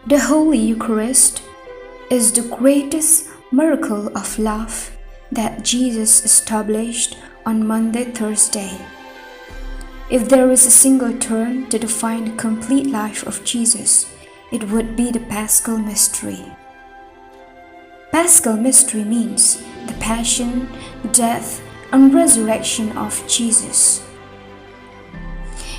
The Holy Eucharist is the greatest miracle of love that Jesus established on Maundy Thursday. If there is a single term to define the complete life of Jesus, it would be the Paschal Mystery. Paschal Mystery means the passion, death, and resurrection of Jesus.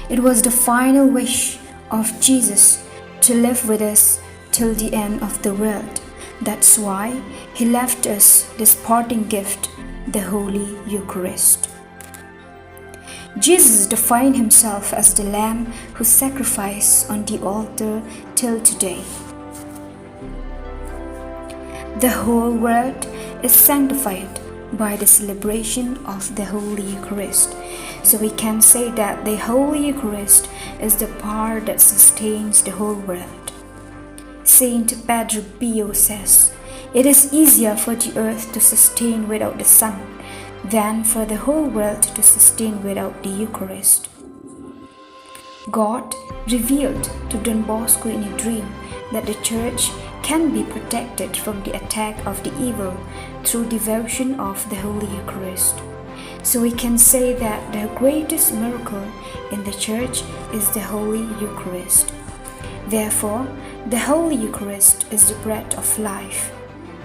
It was the final wish of Jesus to live with us till the end of the world. That's why He left us this parting gift, the Holy Eucharist. Jesus defined Himself as the Lamb who sacrificed on the altar till today. The whole world is sanctified by the celebration of the Holy Eucharist. So we can say that the Holy Eucharist is the power that sustains the whole world. Saint Padre Pio says, "It is easier for the earth to sustain without the sun than for the whole world to sustain without the Eucharist." God revealed to Don Bosco in a dream that the Church can be protected from the attack of the evil through devotion of the Holy Eucharist. So we can say that the greatest miracle in the Church is the Holy Eucharist. Therefore, the Holy Eucharist is the bread of life,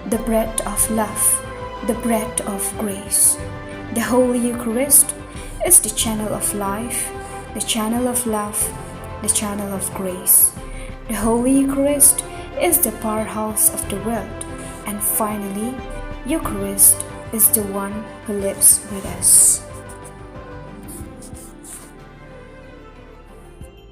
the bread of love, the bread of grace. The Holy Eucharist is the channel of life, the channel of love, the channel of grace. The Holy Eucharist is the powerhouse of the world. And finally, Eucharist is the one who lives with us.